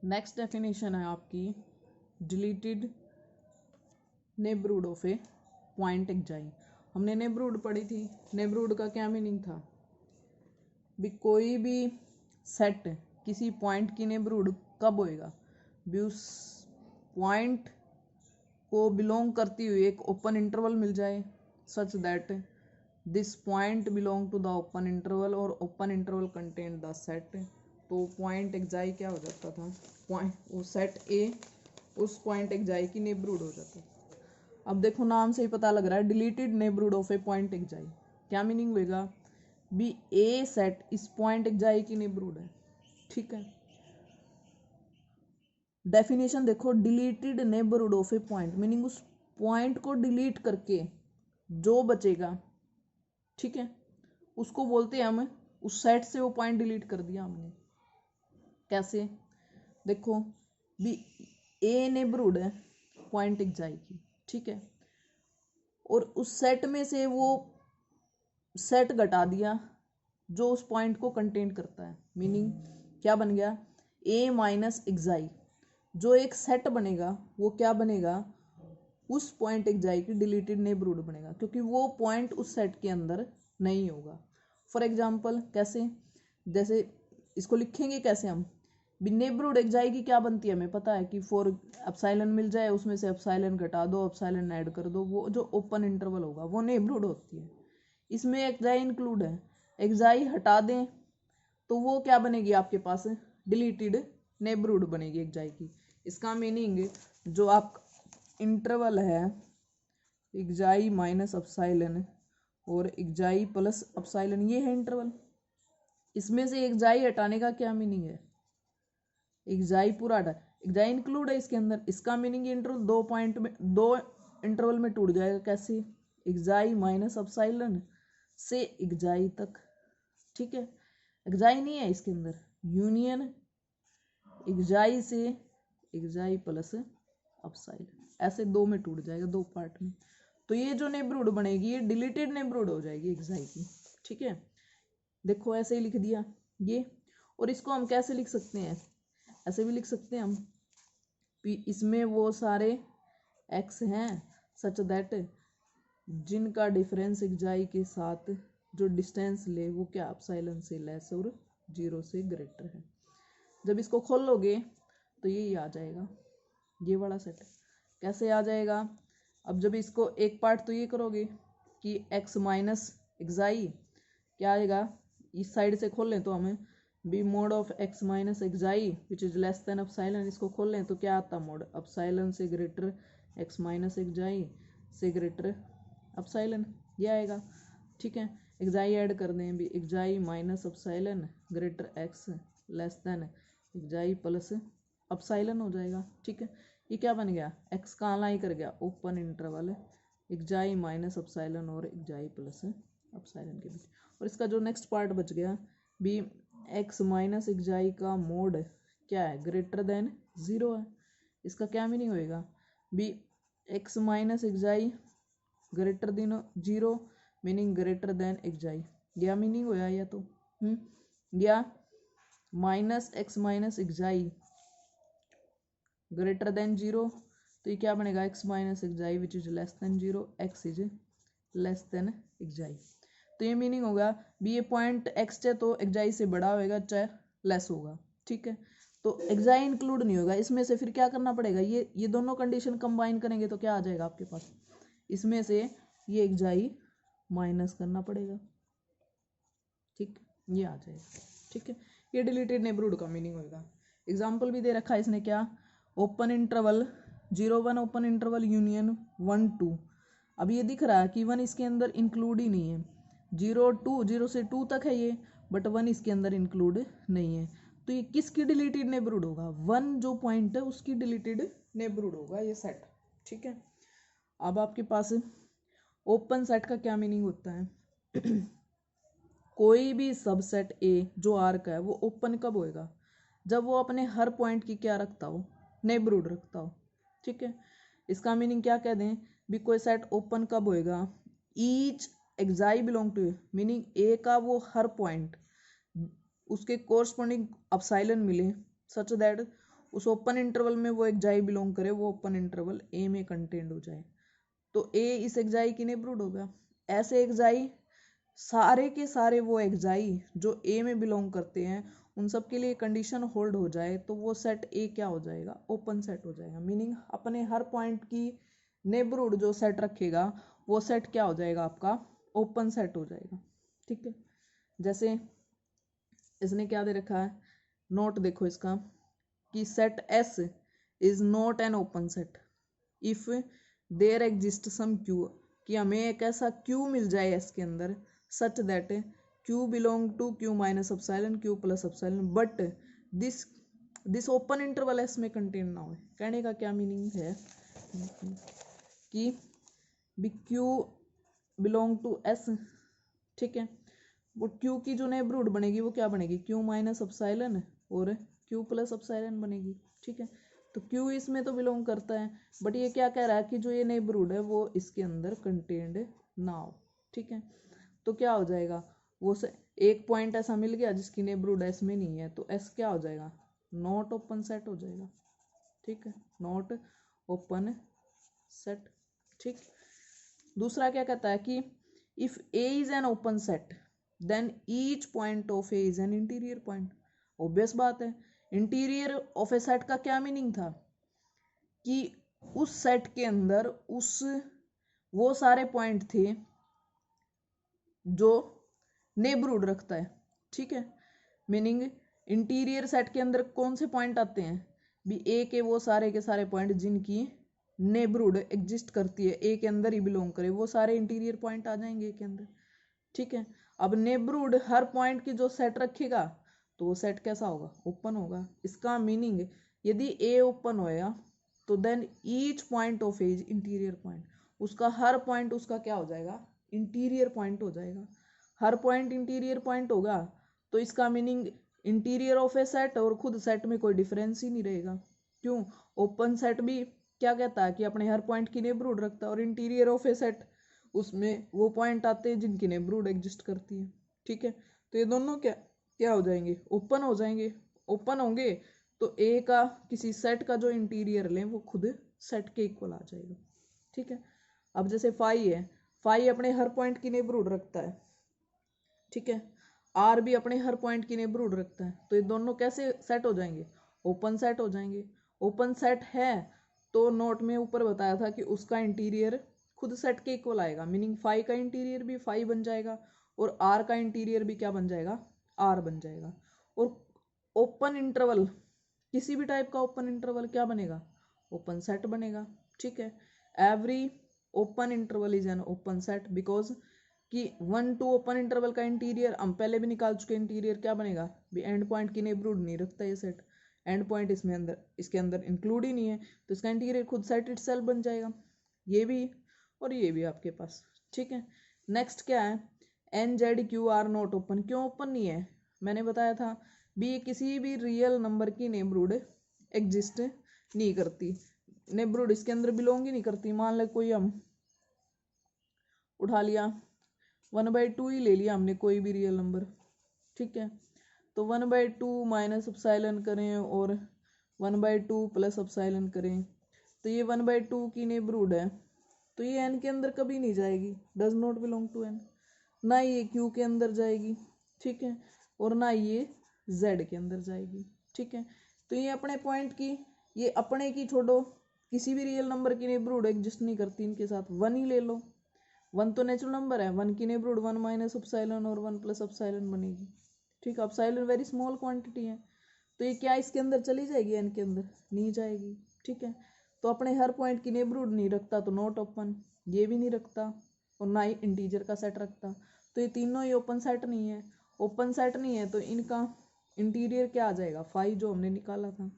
Next definition है आपकी deleted neighbourhood of A point एक्जाई। हमने नेबरहुड पढ़ी थी। नेबरहुड का क्या मीनिंग था? भी कोई भी सेट किसी पॉइंट की नेबरहुड कब होएगा? भी उस पॉइंट को बिलोंग करती हुई एक ओपन इंटरवल मिल जाए such that this point belong to the open interval और open interval contain the set. तो पॉइंट एक्जाई क्या हो जाता था? पॉइंट वो सेट ए उस पॉइंट एक्जाई की नेबरहुड हो जाता था। अब देखो नाम से ही पता लग रहा है deleted neighbourhood of A point xi. क्या मीनिंग होगा? बी ए सेट इस पॉइंट एक्जाई की नेबरहुड है। ठीक है, डेफिनेशन देखो, deleted neighbourhood of A point meaning उस पॉइंट को डिलीट करके जो बचेगा, ठीक है, उसको बोलते हैं हम उस सेट से वो पॉइंट डिलीट कर दिया हमने। कैसे? देखो भी ए नेबरहुड है पॉइंट एक्जाई की, ठीक है, और उस सेट में से वो सेट घटा दिया जो उस पॉइंट को कंटेन करता है। मीनिंग क्या बन गया? ए माइनस एक्जाई जो एक सेट बनेगा वो क्या बनेगा? उस पॉइंट एक्जाई की डिलीटेड नेबरहुड बनेगा, क्योंकि वो पॉइंट उस सेट के अंदर नहीं होगा। फॉर एग्जाम्पल कैसे? जैसे इसको लिखेंगे कैसे हम? नेबरहुड एक्जाई की क्या बनती है हमें पता है कि फॉर एप्सिलॉन मिल जाए उसमें से एप्सिलॉन घटा दो एप्सिलॉन ऐड कर दो, वो जो ओपन इंटरवल होगा वो नेबरहुड होती है। इसमें एक्जाई इंक्लूड है। एक्जाई हटा दें तो वो क्या बनेगी आपके पास? डिलीटेड नेबरहुड बनेगी एक्जाई की। इसका मीनिंग जो आप इंटरवल है एक्जाई माइनस एप्सिलॉन और एक्जाई प्लस एप्सिलॉन, ये है इंटरवल। इसमें से एक्जाई हटाने का क्या मीनिंग है? एक्जाई पूरा हटा, एक्जाई इंक्लूड है इसके अंदर। इसका मीनिंग इंटरवल दो पॉइंट में, दो इंटरवल में टूट जाएगा। कैसे? एक्जाई माइनस एप्सिलॉन से एक्जाई तक, ठीक है। एक्जाई नहीं है इसके अंदर, यूनियन एक्जाई से एक्जाई प्लस एप्सिलॉन, ऐसे दो में टूट जाएगा, दो पार्ट में। तो ये जो नेबरहुड बनेगी ये डिलीटेड नेबरहुड हो जाएगी एक्जाई की, ठीक है। देखो ऐसे ही लिख दिया ये। और इसको हम कैसे लिख सकते हैं? ऐसे भी लिख सकते हैं हम, इसमें वो सारे एक्स हैं सच दैट जिनका डिफरेंस एक्जाई के साथ जो डिस्टेंस ले वो क्या एप्सिलॉन से लेस और 0 से ग्रेटर है। जब इसको खोलोगे तो यही आ जाएगा, ये वाला सेट। कैसे आ जाएगा? अब जब इसको एक पार्ट तो ये करोगे कि एक्स माइनस एक्जाई क्या आएगा, इस साइड से खोल लें तो हमें B mod of x minus xi which is less than epsilon. इसको खोल लें तो क्या आता? मोड एप्सिलॉन से ग्रेटर एक्स माइनस एक्जाई से ग्रेटर एप्सिलॉन, ये आएगा, ठीक है। एक्जाई ऐड कर दें भी, एक्जाई minus epsilon greater x less than एक्जाई plus epsilon हो जाएगा, ठीक है। ये क्या बन गया? एक्स का अलाई कर गया ओपन इंटरवल एक्जाई माइनस एप्सिलॉन और एक्जाई प्लस एप्सिलॉन के बीच। और इसका जो नेक्स्ट पार्ट बच गया बी एक्स माइनस एक्जाई का मोड क्या है? ग्रेटर देन 0 है। इसका क्या मीनिंग होएगा? B x minus xi greater than 0 meaning greater than xi, क्या मीनिंग होया? या तो या minus x minus xi greater than 0, तो ये क्या बनेगा? X minus xi which is less than 0, x is less than xi. तो ये मीनिंग होगा भी ये पॉइंट एक्स है तो एक्जाई से बड़ा होएगा चाहे लेस होगा, ठीक है। तो एक्जाई इंक्लूड नहीं होगा इसमें से, फिर क्या करना पड़ेगा? ये दोनों कंडीशन कंबाइन करेंगे तो क्या आ जाएगा आपके पास? इसमें से ये एक्जाई माइनस करना पड़ेगा, ठीक, ये आ जाएगा, ठीक है। ये डिलीटेड नेबरहुड का मीनिंग होगा। एग्जाम्पल भी दे रखा है इसने, क्या? Open interval 0 1 open interval union 1 2। अब ये दिख रहा है कि 1 इसके अंदर इंक्लूड ही नहीं है, 0 से 2 तक है ये, बट 1 इसके अंदर इंक्लूड नहीं है। तो ये किसकी डिलीटेड नेबरहुड होगा? 1 जो पॉइंट है उसकी डिलीटेड नेबरहुड होगा ये सेट, ठीक है। अब आपके पास ओपन सेट का क्या मीनिंग होता है? कोई भी सबसेट ए जो आर का है वो ओपन कब होएगा? जब वो अपने हर पॉइंट की क्या रखता हो? नेबरहुड रखता हो, ठीक है। इसका मीनिंग क्या कह दें भी कोई सेट ओपन कब होएगा? Each xi belong to, meaning A का वो हर पॉइंट उसके कोरस्पॉन्डिंग एप्सिलॉन मिले सच दैट उस ओपन इंटरवल में वो एक्जाई बिलोंग करे, वो ओपन इंटरवल ए में कंटेंड हो जाए, तो ए इस एक्जाई की नेबरहुड होगा। ऐसे एक्जाई सारे के सारे वो एक्जाई जो ए में बिलोंग करते हैं, उन सब के लिए कंडीशन होल्ड हो जाए तो वो सेट ए क्या हो जाएगा, ओपन सेट हो जाएगा। मीनिंग अपने हर पॉइंट की नेबरहुड जो सेट रखेगा वो सेट क्या हो जाएगा, आपका ओपन सेट हो जाएगा। ठीक है, जैसे इसने क्या दे रखा है, नोट देखो इसका कि set S is not an open set if there exist some q, कि हमें एक ऐसा क्यू मिल जाए एस के अंदर such that Q belong to Q minus epsilon Q plus epsilon, but this open interval S में कंटेन ना हो। कहने का क्या मीनिंग है कि B Q belong to S, ठीक है, वो क्यू की जो नेबरहुड बनेगी वो क्या बनेगी, क्यू माइनस एप्सिलॉन और क्यू प्लस एप्सिलॉन बनेगी। ठीक है, तो क्यू इसमें तो बिलोंग करता है, बट ये क्या कह रहा है कि जो ये नेबरहुड है वो इसके अंदर कंटेन्ड ना हो। ठीक है, तो क्या हो जाएगा, वो से एक पॉइंट ऐसा मिल गया जिसकी नेबरहुड एस में नहीं है, तो एस क्या हो जाएगा, नॉट ओपन सेट हो जाएगा। ठीक है, नॉट ओपन सेट। ठीक, दूसरा क्या कहता है कि if A is an open set then each point of A is an interior point. Obvious बात है, इंटीरियर ऑफ ए सेट का क्या मीनिंग था कि उस सेट के अंदर उस वो सारे पॉइंट थे जो नेबरहुड रखता है। ठीक है, मीनिंग इंटीरियर सेट के अंदर कौन से पॉइंट आते हैं, भी ए के वो सारे के सारे पॉइंट जिनकी नेबरहुड एग्जिस्ट करती है, ए के अंदर ही बिलोंग करे, वो सारे इंटीरियर पॉइंट आ जाएंगे ए के अंदर। ठीक है, अब नेबरहुड हर पॉइंट की जो सेट रखेगा तो वो सेट कैसा होगा, ओपन होगा। इसका मीनिंग यदि ए ओपन होएगा तो then each point of A is interior point, उसका हर पॉइंट उसका क्या हो जाएगा, इंटीरियर पॉइंट हो जाएगा। हर पॉइंट इंटीरियर पॉइंट होगा तो इसका meaning interior of A set और खुद सेट में कोई डिफरेंस ही नहीं रहेगा। क्यों, ओपन सेट भी क्या कहता है कि अपने हर पॉइंट की नेबरहुड रखता है, और इंटीरियर ऑफ ए सेट उसमें वो पॉइंट आते हैं जिनकी नेबरहुड एग्जिस्ट करती है। ठीक है, तो ये दोनों क्या क्या हो जाएंगे, ओपन हो जाएंगे। ओपन होंगे तो ए का किसी सेट का जो इंटीरियर लें वो खुद सेट के इक्वल आ जाएगा। ठीक है, अब जैसे फाई है, फाई अपने हर पॉइंट की नेबरहुड रखता है। ठीक है, आर भी अपने हर पॉइंट की नेबरहुड रखता है, तो ये दोनों कैसे सेट हो जाएंगे, ओपन सेट हो जाएंगे। ओपन सेट है तो नोट में ऊपर बताया था कि उसका इंटीरियर खुद सेट के इक्वल आएगा, मीनिंग फाई का इंटीरियर भी फाई बन जाएगा और आर का इंटीरियर भी क्या बन जाएगा, आर बन जाएगा। और ओपन इंटरवल, किसी भी टाइप का ओपन इंटरवल क्या बनेगा, ओपन सेट बनेगा। ठीक है, every open interval is an open set because कि 1 टू ओपन इंटरवल का इंटीरियर हम पहले भी निकाल चुके, इंटीरियर क्या बनेगा, भी एंड पॉइंट की नेबरहुड नहीं रखता ये सेट, एंड पॉइंट इसमें अंदर इसके अंदर इंक्लूड ही नहीं है, तो इसका इंटीरियर खुद सेट इटसेल्फ बन जाएगा। ये भी और ये भी आपके पास। ठीक है, नेक्स्ट क्या है, N Z Q are not open. क्यों ओपन नहीं है, मैंने बताया था भी किसी भी रियल नंबर की नेबरहुड एग्जिस्ट नहीं करती, नेबरहुड इसके अंदर बिलोंग ही नहीं करती। मान ले कोई हम उठा लिया 1/2 ही ले लिया हमने, कोई भी रियल नंबर। ठीक है, तो 1/2 माइनस एप्सिलॉन करें और 1/2 प्लस एप्सिलॉन करें, तो ये 1/2 की नेबरहुड है, तो ये एन के अंदर कभी नहीं जाएगी, does not belong to N, ना ये क्यू के अंदर जाएगी। ठीक है, और ना ये जेड के अंदर जाएगी। ठीक है, तो ये अपने पॉइंट की, ये अपने की छोड़ो, किसी भी रियल नंबर की नेबरहुड एग्जिस्ट नहीं करती इनके साथ। 1 ही ले लो, 1 तो नेचुरल नंबर है, 1 की नेबरहुड 1 माइनस एप्सिलॉन और 1 प्लस एप्सिलॉन बनेगी। ठीक है, एप्सिलॉन वेरी स्मॉल क्वांटिटी है, तो ये क्या इसके अंदर चली जाएगी, एन के अंदर नहीं जाएगी। ठीक है, तो अपने हर पॉइंट की नेबरहुड नहीं रखता तो नॉट ओपन, ये भी नहीं रखता और ना ही इंटीजर का सेट रखता, तो ये तीनों ही ओपन सेट नहीं है। ओपन सेट नहीं है तो इनका इंटीरियर क्या आ जाएगा, फाई जो हमने निकाला था।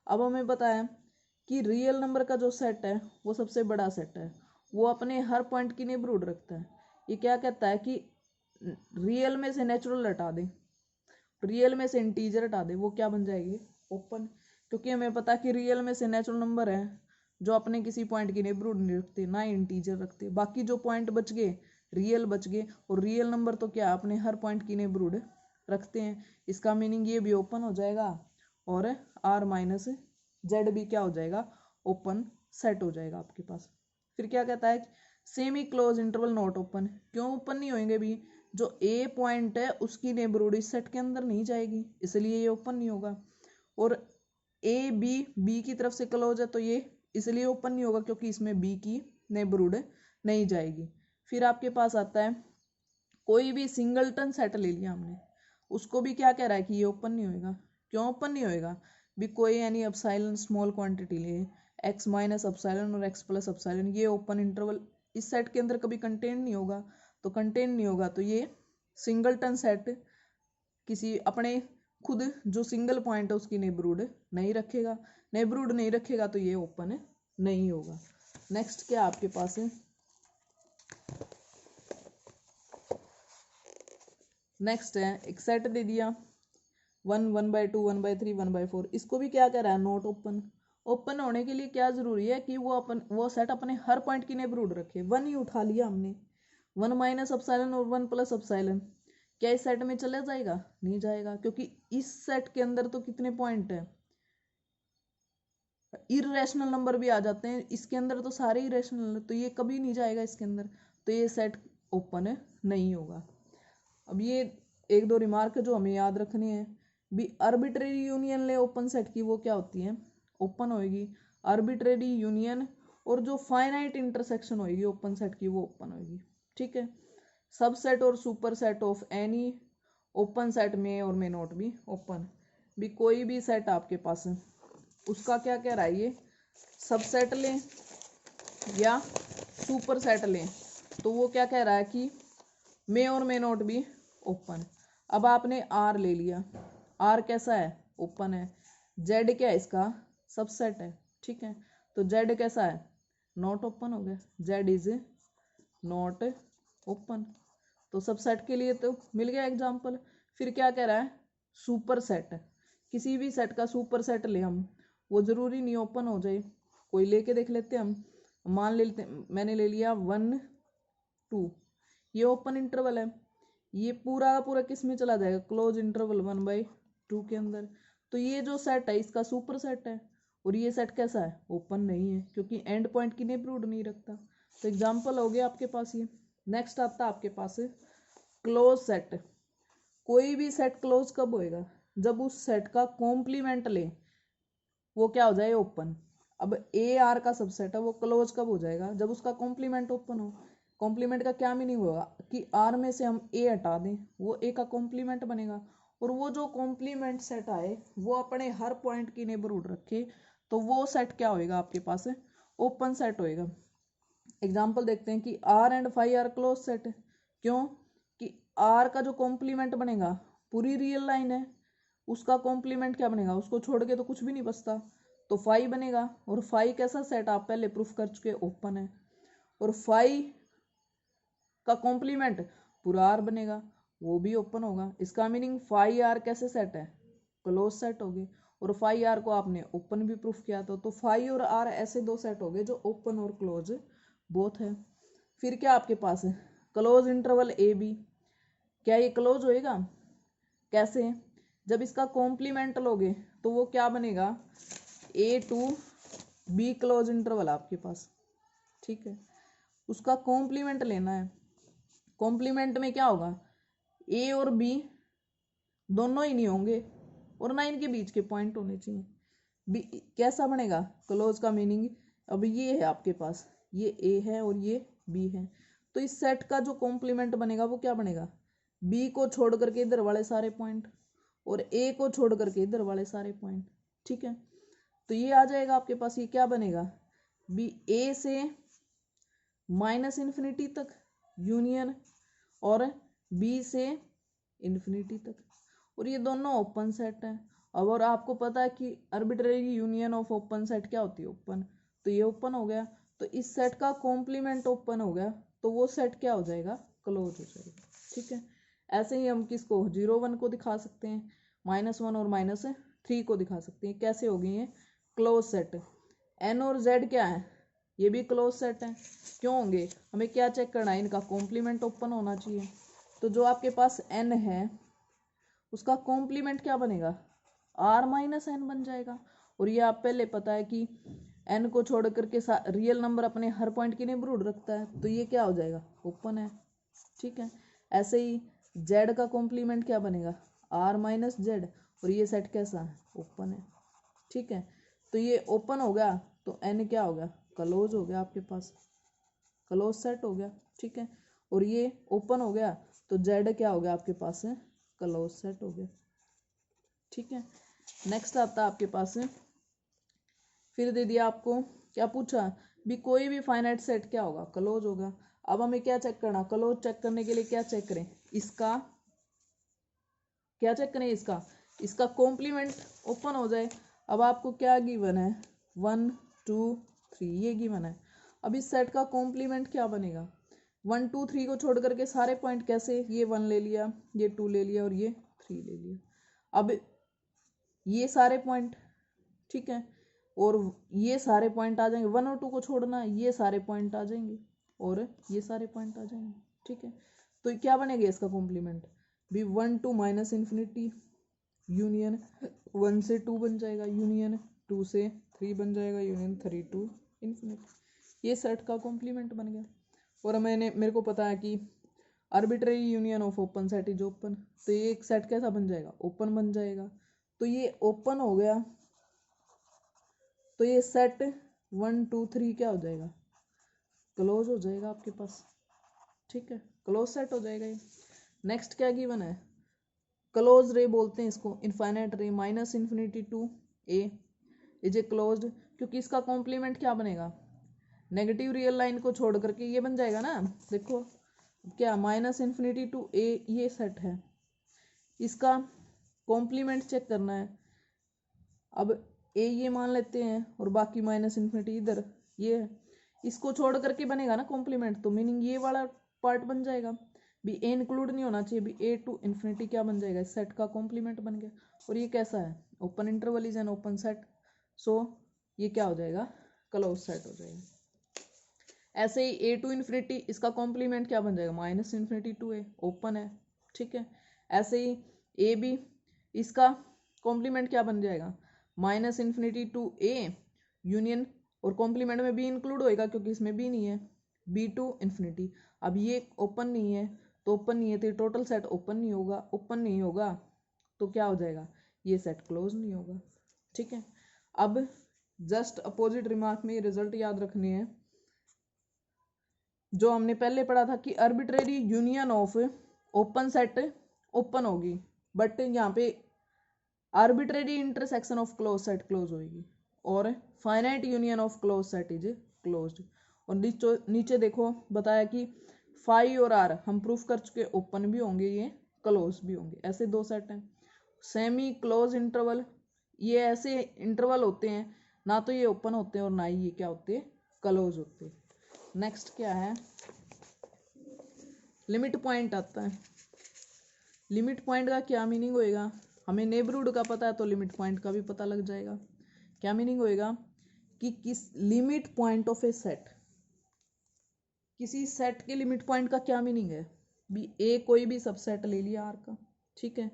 अब हमें पता है कि रियल नंबर का जो सेट है वो सबसे बड़ा सेट है, वो अपने हर पॉइंट की नेबरहुड रखता है। ये क्या कहता है कि रियल में से नेचुरल हटा दे, रियल में से इंटीजर हटा दे, वो क्या बन जाएगी, ओपन। क्योंकि हमें पता कि रियल में से नेचुरल नंबर है जो अपने किसी पॉइंट की नेबरहुड नहीं रखते, ना इंटीजर रखते, बाकी जो पॉइंट बच गए रियल बच गए, और रियल नंबर तो क्या अपने हर पॉइंट की नेबरहुड रखते हैं। इसका मीनिंग ये भी ओपन हो जाएगा और आर माइनस जेड भी क्या हो जाएगा, ओपन सेट हो जाएगा आपके पास। फिर क्या कहता है, semi close interval not open, क्यों ओपन नहीं होंगे भी, जो ए पॉइंट है उसकी नेबरहुड इस सेट के अंदर नहीं जाएगी, इसलिए ये ओपन नहीं होगा। और ए बी की तरफ से क्लोज है तो ये इसलिए ओपन नहीं होगा क्योंकि इसमें बी की नेबरहुड नहीं जाएगी। फिर आपके पास आता है कोई भी सिंगलटन सेट ले लिया हमने, उसको भी क्या कह रहा है कि ये ओपन नहीं होएगा। क्यों ओपन नहीं होएगा भी, कोई यानी अपसाइलन स्मॉल क्वांटिटी ले, एक्स माइनस अपसाइलन और एक्स प्लस अपसाइलन, ये ओपन इंटरवल इस सेट के अंदर कभी कंटेन नहीं होगा, तो कंटेन नहीं होगा तो ये सिंगलटन सेट किसी अपने खुद जो सिंगल पॉइंट है उसकी नेबरहुड नहीं रखेगा, नेबरहुड नहीं रखेगा तो ये ओपन नहीं होगा। नेक्स्ट क्या आपके पास है, नेक्स्ट है एक सेट दे दिया 1, 1/2, 1/3, 1/4, इसको भी क्या कह रहा है, नॉट ओपन। ओपन होने के लिए क्या जरूरी है कि वो सेट अपने हर पॉइंट की नेबरहुड रखे। 1 ही उठा लिया हमने, 1 माइनस अपसाइलन और 1 प्लस अपसाइलन, क्या इस सेट में चला जाएगा, नहीं जाएगा, क्योंकि इस सेट के अंदर तो कितने पॉइंट है, इरेशनल नंबर भी आ जाते हैं, इसके अंदर तो सारे इरेशनल, तो ये कभी नहीं जाएगा इसके अंदर, तो ये सेट ओपन नहीं होगा। अब ये एक दो रिमार्क जो हमें याद रखनी है भी, आर्बिट्रेरी यूनियन ले ओपन सेट की वो क्या होती है, ओपन होएगी। आर्बिट्रेरी यूनियन और जो फाइनाइट इंटरसेक्शन होएगी ओपन सेट की वो ओपन होएगी, ठीक है। सबसेट और super set of any open set में और मे नॉट बी ओपन, भी कोई भी सेट आपके पास है उसका क्या कह रहा है, ये सबसेट लें या सुपर सेट लें तो वो क्या कह रहा है कि मे और मे नॉट बी ओपन। अब आपने आर ले लिया, आर कैसा है, ओपन है। जेड क्या है, इसका सबसेट है, ठीक है, तो जेड कैसा है, नॉट ओपन हो गया, जेड इज नॉट ओपन। तो सबसेट के लिए तो मिल गया एग्जाम्पल। फिर क्या कह रहा है, सुपर सेट, किसी भी सेट का सुपर सेट ले हम, वो जरूरी नहीं ओपन हो जाए, कोई लेके देख लेते हम, मान लेते मैंने ले लिया 1, 2, ये ओपन इंटरवल है, ये पूरा पूरा किस में चला जाएगा, क्लोज इंटरवल 1/2 के अंदर, तो ये जो सेट है इसका सुपर सेट है। और ये सेट कैसा है, ओपन नहीं है, क्योंकि एंड पॉइंट की नेबरहुड नहीं रखता। तो एग्जाम्पल हो गया आपके पास ये। नेक्स्ट आता है आपके पास क्लोज सेट। कोई भी सेट क्लोज कब होएगा, जब उस सेट का कॉम्प्लीमेंट ले वो क्या हो जाए, ओपन। अब ए आर का सबसेट है वो क्लोज कब हो जाएगा, जब उसका कॉम्प्लीमेंट ओपन हो। कॉम्प्लीमेंट का क्या मीनिंग होगा कि आर में से हम ए हटा दें, वो ए का कॉम्प्लीमेंट बनेगा, और वो जो कॉम्प्लीमेंट सेट आए वो अपने हर पॉइंट की नेबरहुड रखे, तो वो सेट क्या होएगा आपके पास, ओपन सेट होएगा। एग्जाम्पल देखते हैं कि R and phi are close set, क्यों कि आर का जो कॉम्प्लीमेंट बनेगा पूरी रियल लाइन है, उसका कॉम्प्लीमेंट क्या बनेगा, उसको छोड़ के तो कुछ भी नहीं बचता, तो फाई बनेगा। और फाई कैसा सेट आप पहले प्रूफ कर चुके, ओपन है। और फाई का कॉम्प्लीमेंट पूरा आर बनेगा, वो भी ओपन होगा। इसका मीनिंग फाई आर कैसे सेट है, क्लोज सेट हो गए। और फाई आर को आपने ओपन भी प्रूफ किया था, तो फाई और आर ऐसे दो सेट हो गए जो ओपन और क्लोज बोथ है। फिर क्या आपके पास है, क्लोज इंटरवल ए बी, क्या ये क्लोज होएगा, कैसे, जब इसका कॉम्प्लीमेंट लोगे तो वो क्या बनेगा, ए टू बी क्लोज इंटरवल आपके पास, ठीक है। उसका कॉम्प्लीमेंट लेना है, कॉम्प्लीमेंट में क्या होगा, ए और बी दोनों ही नहीं होंगे और ना इनके बीच के पॉइंट होने चाहिए। बी कैसा बनेगा, क्लोज का मीनिंग, अब ये है आपके पास, ये ए है और ये बी है, तो इस सेट का जो कॉम्प्लीमेंट बनेगा वो क्या बनेगा, बी को छोड़ करके इधर वाले सारे पॉइंट और ए को छोड़ करके इधर वाले सारे पॉइंट, ठीक है। तो ये आ जाएगा आपके पास, ये क्या बनेगा, बी ए से माइनस इन्फिनिटी तक यूनियन और बी से इन्फिनिटी तक, और ये दोनों ओपन सेट है। अब और आपको पता है कि arbitrary union of open set क्या होती है, ओपन, तो ये ओपन हो गया, तो इस सेट का कॉम्प्लीमेंट ओपन हो गया, तो वो सेट क्या हो जाएगा, क्लोज हो जाएगा, ठीक है। ऐसे ही हम किसको 0, 1 को दिखा सकते हैं, -1 और -3 को दिखा सकते हैं, कैसे हो गई है, क्लोज सेट। एन और जेड क्या है, ये भी क्लोज सेट है, क्यों होंगे, हमें क्या चेक करना है, इनका कॉम्प्लीमेंट ओपन होना चाहिए। तो जो आपके पास एन है उसका कॉम्प्लीमेंट क्या बनेगा, r - n बन जाएगा, और ये आप पहले पता है कि n को छोड़ करके रियल नंबर अपने हर पॉइंट के नेबरहुड रखता है, तो ये क्या हो जाएगा, ओपन है। ठीक है, ऐसे ही z का कॉम्प्लीमेंट क्या बनेगा, r माइनस जेड, और ये सेट कैसा है, ओपन है। ठीक है, तो ये ओपन हो गया तो n क्या हो गया, क्लोज हो गया, आपके पास क्लोज सेट हो गया। ठीक है, और ये ओपन हो गया तो z क्या हो गया आपके पास है, क्लोज सेट हो गया। ठीक है, नेक्स्ट आता है आपके पास है, फिर दे दिया आपको, क्या पूछा भी कोई भी फाइनाइट सेट क्या होगा, क्लोज होगा। अब हमें क्या चेक करना, क्लोज चेक करने के लिए क्या चेक करें, इसका क्या चेक करें, इसका कॉम्प्लीमेंट ओपन हो जाए। अब आपको क्या गिवन है, 1 2 3 ये गिवन है। अब इस सेट का कॉम्प्लीमेंट क्या बनेगा, 1 2 3 को छोड़ करके सारे पॉइंट कैसे, ये 1 ले लिया, ये 2 ले लिया और ये 3 ले लिया। अब ये सारे पॉइंट, ठीक है, और ये सारे पॉइंट आ जाएंगे, 1 और 2 को छोड़ना, ये सारे पॉइंट आ जाएंगे और ये सारे पॉइंट आ जाएंगे। ठीक है, तो क्या बनेगा इसका कॉम्प्लीमेंट भी 1 2 माइनस इन्फिनिटी यूनियन 1 से 2 बन जाएगा, यूनियन 2 से 3 बन जाएगा, यूनियन 3 टू इन्फिनिटी। ये सेट का कॉम्प्लीमेंट बन गया। और मेरे को पता है कि arbitrary union of open set is open, तो ये एक सेट कैसा बन जाएगा, ओपन बन जाएगा। तो ये ओपन हो गया, तो ये सेट 1 2 3 क्या हो जाएगा, क्लोज हो जाएगा आपके पास। ठीक है, क्लोज सेट हो जाएगा ये। नेक्स्ट क्या गिवन है, क्लोज रे बोलते हैं इसको, infinite ray minus infinity to A is a closed, क्योंकि इसका कॉम्प्लीमेंट क्या बनेगा, नेगेटिव रियल लाइन को छोड़ करके ये बन जाएगा ना। देखो क्या, माइनस इन्फिनिटी टू ए ये सेट है, इसका कॉम्प्लीमेंट चेक करना है। अब ए ये मान लेते हैं और बाकी माइनस इन्फिनिटी इधर ये है, इसको छोड़ करके बनेगा ना कॉम्प्लीमेंट, तो मीनिंग ये वाला पार्ट बन जाएगा भी, ए इंक्लूड नहीं होना चाहिए भी, ए टू इन्फिनिटी क्या बन जाएगा, इस सेट का कॉम्प्लीमेंट बन गया। और ये कैसा है, open interval is an open set, so ये क्या हो जाएगा, क्लोज सेट हो जाएगा। ऐसे ही ए टू इन्फिनिटी, इसका कॉम्प्लीमेंट क्या बन जाएगा, minus infinity to A, open है। ठीक है, ऐसे ही ए बी, इसका कॉम्प्लीमेंट क्या बन जाएगा, minus infinity to A union, और कॉम्प्लीमेंट में बी इंक्लूड होएगा क्योंकि इसमें बी नहीं है, बी टू इन्फिनिटी। अब ये ओपन नहीं है तो ओपन नहीं है, तो टोटल सेट ओपन नहीं होगा, ओपन नहीं होगा तो क्या हो जाएगा, ये सेट क्लोज नहीं होगा। ठीक है, अब जस्ट अपोजिट रिमार्क में रिजल्ट याद रखने हैं जो हमने पहले पढ़ा था कि arbitrary union of open set open होगी, बट यहाँ पे arbitrary intersection of close set close होगी, और finite union of close set is closed. और नीचे देखो बताया कि फाई और आर हम प्रूफ कर चुके, ओपन भी होंगे ये क्लोज भी होंगे, ऐसे दो सेट हैं। सेमी क्लोज इंटरवल, ये ऐसे इंटरवल होते हैं ना तो ये ओपन होते हैं और ना ही ये क्या होते हैं, क्लोज होते हैं। नेक्स्ट क्या है, लिमिट पॉइंट आता है। लिमिट पॉइंट का क्या मीनिंग होएगा, हमें नेबरहुड का पता है तो लिमिट पॉइंट का भी पता लग जाएगा। क्या मीनिंग होएगा कि किस limit point of A set, किसी सेट के लिमिट पॉइंट का क्या मीनिंग है भी, ए कोई भी सबसेट ले लिया आर का, ठीक है,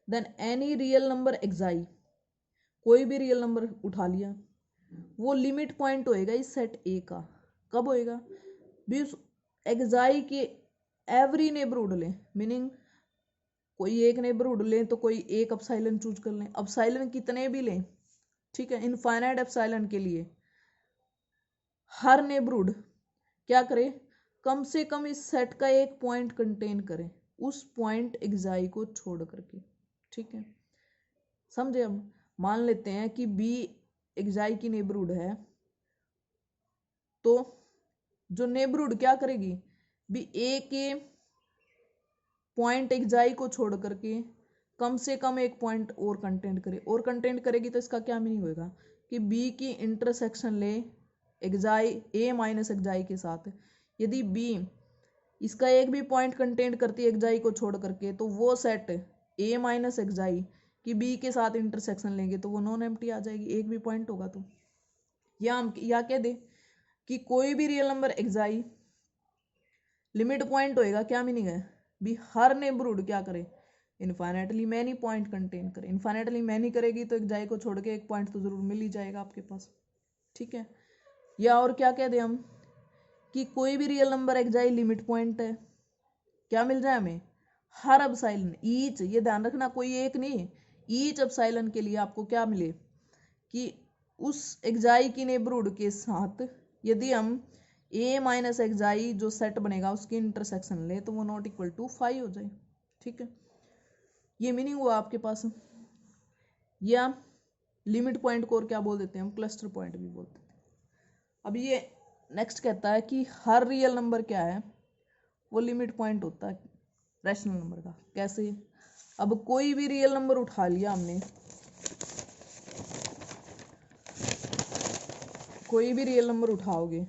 then any real number xi, कोई भी रियल नंबर उठा लिया, वो लिमिट पॉइंट होएगा इस सेट ए का। कब होएगा भी, उस एक्साई के एवरी नेबरहुड ले, मीनिंग कोई एक नेबरहुड लें तो कोई एक एप्सिलॉन चूज कर लें, एप्सिलॉन कितने भी लें, ठीक है, इनफाइनाइट एप्सिलॉन के लिए हर नेबरहुड क्या करे, कम से कम इस सेट का एक पॉइंट कंटेन करें, उस पॉइंट एक्साई को छोड़ करके। ठीक है, समझे। हम मान लेते हैं कि बी एक्साई की नेबरहुड है, तो जो नेबरहुड क्या करेगी भी, ए के पॉइंट एक्साई को छोड़ करके कम से कम एक पॉइंट और कंटेंट करे, और कंटेंट करेगी तो इसका क्या मीनिंग होएगा कि बी की इंटरसेक्शन ले एक्साई ए माइनस एक्साई के साथ, यदि बी इसका एक भी पॉइंट कंटेंट करती है एक्साई को छोड़ करके, तो वो सेट ए माइनस एक्साई की बी के साथ इंटरसेक्शन लेंगे तो वो नॉन एम्प्टी आ जाएगी, एक भी पॉइंट होगा तो। या कह दे कि कोई भी रियल नंबर एक्साई लिमिट पॉइंट होएगा, क्या मीनिंग है भी, हर नेबरहुड क्या करे इन्फाइनेटली मैनी पॉइंट कंटेन करे। इन्फाइनेटली मैनी करेगी तो एक्जाई को छोड़ के एक पॉइंट तो जरूर मिल ही जाएगा आपके पास, ठीक है। या और क्या कह दें हम कि कोई भी रियल नंबर एक्जाई लिमिट पॉइंट है, क्या मिल जाए हमें, हर एप्सिलॉन ईच, ये ध्यान रखना कोई एक नहीं, ईच एप्सिलॉन के लिए आपको क्या मिले कि उस एक्जाई की नेबरहुड के साथ यदि हम a माइनस एक्जाई जो सेट बनेगा उसकी इंटरसेक्शन ले तो वो नॉट इक्वल टू 5 हो जाए, ठीक है। ये मीनिंग हुआ आपके पास। या लिमिट पॉइंट को और क्या बोल देते हैं हम, क्लस्टर पॉइंट भी बोलते हैं। अब ये नेक्स्ट कहता है कि हर रियल नंबर क्या है, वो लिमिट पॉइंट होता है रैशनल नंबर का। कैसे, अब कोई भी रियल नंबर उठा लिया हमने, कोई भी रियल नंबर उठाओगे,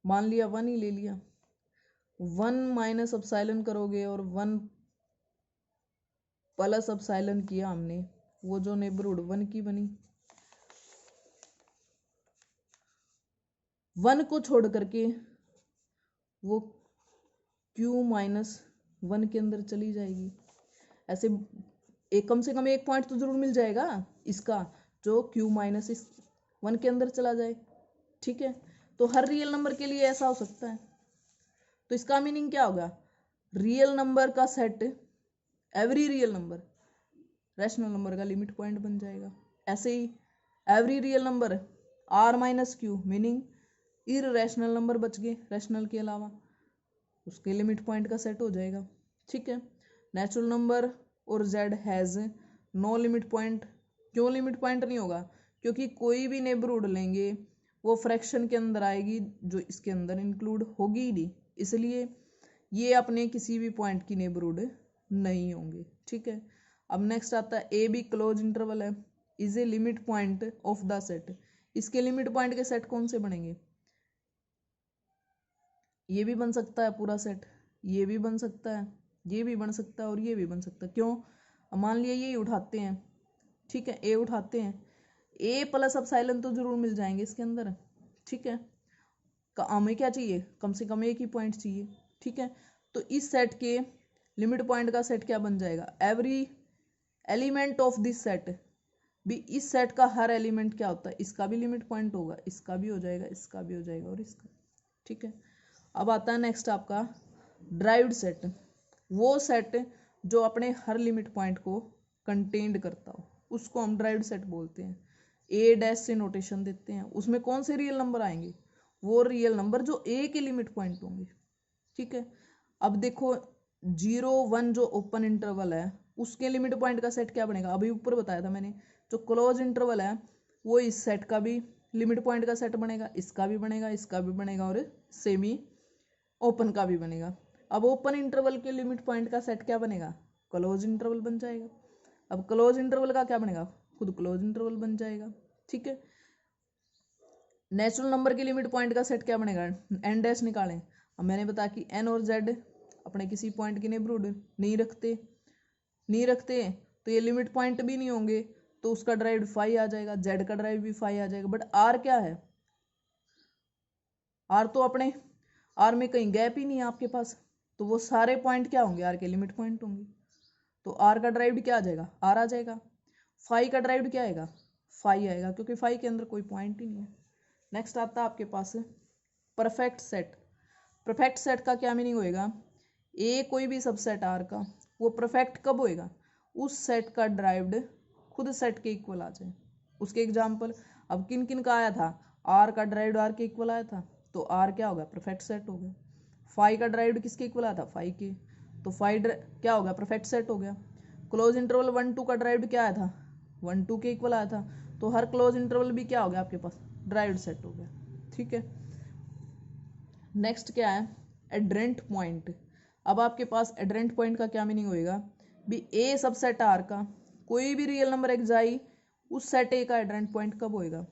मान लिया 1 ही ले लिया, 1 माइनस एप्सिलॉन करोगे और 1 प्लस एप्सिलॉन किया हमने, वो जो नेबरहुड 1 की बनी, 1 को छोड़ करके वो q माइनस 1 के अंदर चली जाएगी। ऐसे एक कम से कम एक पॉइंट तो जरूर मिल जाएगा इसका जो q माइनस 1 के अंदर चला जाए, ठीक है। तो हर रियल नंबर के लिए ऐसा हो सकता है। तो इसका मीनिंग क्या होगा, रियल नंबर का set, every real number rational number का लिमिट पॉइंट बन जाएगा। ऐसे ही every real number r minus Q meaning irrational number बच गए रैशनल के अलावा, उसके लिमिट पॉइंट का सेट हो जाएगा, ठीक है। नेचुरल नंबर और z has no limit point. क्यों लिमिट पॉइंट नहीं होगा, क्योंकि कोई भी नेबरहुड लेंगे वो फ्रैक्शन के अंदर आएगी जो इसके अंदर इंक्लूड होगी ही नहीं, इसलिए ये अपने किसी भी पॉइंट की नेबरहुड नहीं होंगे, ठीक है। अब नेक्स्ट आता है ए बी क्लोज इंटरवल है, is a limit point of the set. इसके लिमिट पॉइंट के सेट कौन से बनेंगे, ये भी बन सकता है पूरा सेट, ये भी बन सकता है, ये भी बन सकता है और ये भी बन सकता है। क्यों, मान लिया ये उठाते हैं, ठीक है, ए उठाते हैं, ए प्लस एप्सिलॉन तो जरूर मिल जाएंगे इसके अंदर, ठीक है। हमें क्या चाहिए, कम से कम एक ही पॉइंट चाहिए, ठीक है। तो इस सेट के लिमिट पॉइंट का सेट क्या बन जाएगा, every element of this set भी, इस सेट का हर एलिमेंट क्या होता है, इसका भी लिमिट पॉइंट होगा, इसका भी हो जाएगा, इसका भी हो जाएगा और इसका, ठीक है। अब आता है नेक्स्ट आपका ड्राइव्ड सेट, वो सेट जो अपने हर लिमिट पॉइंट को कंटेन्ड करता हो उसको हम ड्राइव्ड सेट बोलते हैं। ए डैश से नोटेशन देते हैं, उसमें कौन से रियल नंबर आएंगे, वो रियल नंबर जो ए के लिमिट पॉइंट होंगे, ठीक है। अब देखो 0 1 जो ओपन इंटरवल है उसके लिमिट पॉइंट का सेट क्या बनेगा, अभी ऊपर बताया था मैंने, जो क्लोज इंटरवल है वो इस सेट का भी लिमिट पॉइंट का सेट बनेगा, इसका भी बनेगा, इसका भी बनेगा और सेमी ओपन का भी बनेगा। अब ओपन इंटरवल के लिमिट पॉइंट का सेट क्या बनेगा, क्लोज इंटरवल बन जाएगा। अब क्लोज इंटरवल का क्या बनेगा, खुद क्लोज इंटरवल बन जाएगा, ठीक है। नेचुरल नंबर के लिमिट पॉइंट का सेट क्या बनेगा, एन डैश निकालें। अब मैंने बताया कि एन और जेड अपने किसी पॉइंट की नेबरहुड नहीं रखते तो ये लिमिट पॉइंट भी नहीं होंगे, तो उसका ड्राइव 5 आ जाएगा, जेड का ड्राइव भी 5 आ जाएगा। बट आर क्या है, आर तो अपने आर में कहीं गैप ही नहीं है आपके पास, तो वो सारे पॉइंट क्या होंगे, आर के लिमिट पॉइंट होंगे, तो आर का ड्राइव क्या आ जाएगा, आर आ जाएगा। 5 का ड्राइव क्या आएगा, 5 आएगा, क्योंकि 5 के अंदर कोई पॉइंट ही नहीं है। नेक्स्ट आता है आपके पास परफेक्ट सेट। परफेक्ट सेट का क्या मीनिंग होएगा, ए कोई भी सबसेट आर का, वो परफेक्ट कब होएगा, उस सेट का ड्राइव्ड खुद सेट के इक्वल आ जाए। उसके एग्जाम्पल अब किन किन का आया था, आर का ड्राइव्ड आर के इक्वल आया था, तो आर क्या होगा, परफेक्ट सेट हो गया। 5 का ड्राइव्ड किसके इक्वल आया था, 5 के, तो 5 क्या हो गया, परफेक्ट सेट हो गया। क्लोज इंटरवल 1 2 का ड्राइव्ड क्या आया था, 1 2 के इक्वल आया था, तो हर क्लोज इंटरवल भी क्या हो गया आपके पास, ड्राइव्ड सेट हो गया, ठीक है। नेक्स्ट क्या है, एड्रेंट पॉइंट। अब आपके पास एड्रेंट पॉइंट का क्या मीनिंग होएगा, भी ए सबसेट आर का कोई भी रियल नंबर एक्जाई उस सेट ए का एड्रेंट पॉइंट कब होएगा,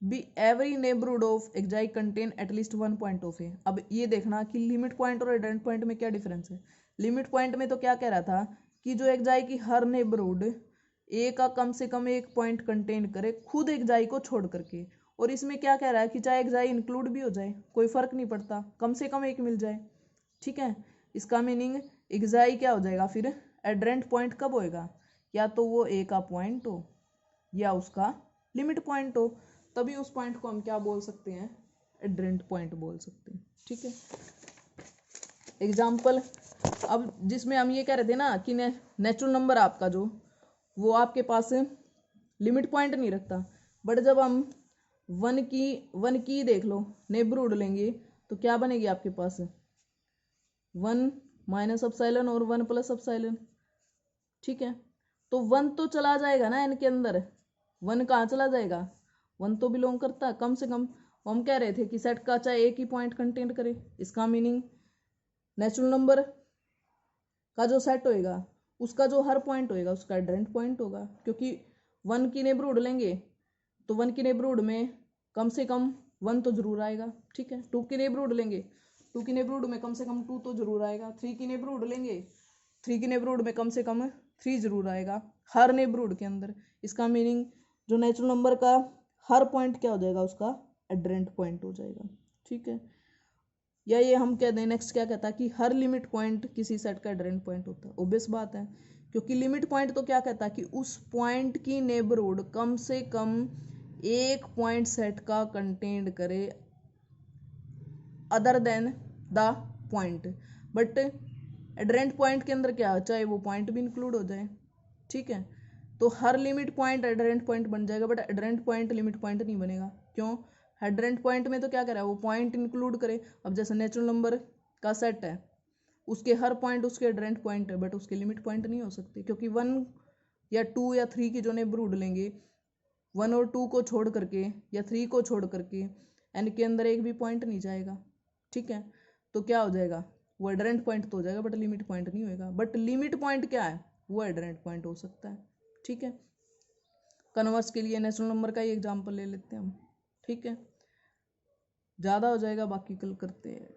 be every neighbourhood of xi contain at least 1 point of A. अब ये देखना कि लिमिट पॉइंट और एड्रेंट पॉइंट में क्या डिफरेंस है। लिमिट पॉइंट में तो क्या कह रहा था कि जो एक्जाई की हर नेबरहुड ए का कम से कम एक पॉइंट कंटेन करे खुद एक्जाई को छोड़ करके, और इसमें क्या कह रहा है कि चाहे एक्जाई इंक्लूड भी हो जाए कोई फर्क नहीं पड़ता, कम से कम एक मिल जाए, ठीक है। इसका मीनिंग एक्जाई क्या हो जाएगा फिर एड्रेंट पॉइंट कब होएगा, या तो वो ए का पॉइंट हो या उसका लिमिट पॉइंट हो, तभी उस पॉइंट को हम क्या बोल सकते हैं, एड्रेंट पॉइंट बोल सकते हैं। ठीक है, एग्जाम्पल, अब जिसमें हम ये कह रहे थे ना कि नेचुरल नंबर आपका जो वो आपके पास लिमिट पॉइंट नहीं रखता, बट जब हम वन की देख लो नेबरहुड लेंगे तो क्या बनेगी आपके पास, 1 माइनस अपसाइलन और 1 प्लस अपसाइलन। ठीक है, तो 1 तो चला जाएगा ना इनके अंदर, 1 कहाँ चला जाएगा, 1 तो बिलोंग करता कम से कम। हम कह रहे थे कि सेट का चाहे एक ही पॉइंट कंटेंट करे, इसका मीनिंग नेचुरल नंबर का जो सेट होएगा उसका जो हर पॉइंट होएगा उसका एड्रेंट पॉइंट होगा, क्योंकि 1 की नेबरहुड लेंगे तो 1 की नेबरहुड में कम से कम 1 तो जरूर आएगा। ठीक है, 2 की नेबरहुड लेंगे, 2 की नेबरहुड में कम से कम 2 तो जरूर आएगा। 3 की नेबरहुड लेंगे, 3 की नेबरहुड में कम से कम 3 जरूर आएगा हर नेबरहुड के अंदर। इसका मीनिंग जो नेचुरल नंबर का हर पॉइंट क्या हो जाएगा, उसका एड्रेंट पॉइंट हो जाएगा। ठीक है, या ये हम कह दें नेक्स्ट क्या कहता है कि हर लिमिट पॉइंट किसी सेट का एड्रेंट पॉइंट होता है। ओबियस बात है, क्योंकि लिमिट पॉइंट तो क्या कहता है कि उस पॉइंट की नेबरहुड कम से कम एक पॉइंट सेट का कंटेंट करे other than the point, but adherent point के अंदर क्या चाहे वो पॉइंट भी इंक्लूड हो जाए। ठीक है, तो हर लिमिट पॉइंट एड्रेंट पॉइंट बन जाएगा, but adherent point limit point नहीं बनेगा। क्यों, एड्रेंट पॉइंट में तो क्या करा है वो पॉइंट इंक्लूड करे। अब जैसे नेचुरल नंबर का सेट है, उसके हर पॉइंट उसके एड्रेंट पॉइंट है, बट उसके लिमिट पॉइंट नहीं हो सकते, क्योंकि 1 या 2 या 3 की जो नेबरहुड लेंगे, 1 और 2 को छोड़ करके या 3 को छोड़ करके एन के अंदर एक भी पॉइंट नहीं जाएगा। ठीक है, तो क्या हो जाएगा, वो एड्रेंट पॉइंट तो हो जाएगा, बट लिमिट पॉइंट नहीं होएगा। बट लिमिट पॉइंट क्या है, वो एड्रेंट पॉइंट हो सकता है। ठीक है, कन्वर्स के लिए नेचुरल नंबर का ही एग्जांपल ले लेते हैं हम। ठीक है, ज़्यादा हो जाएगा, बाकी कल करते हैं।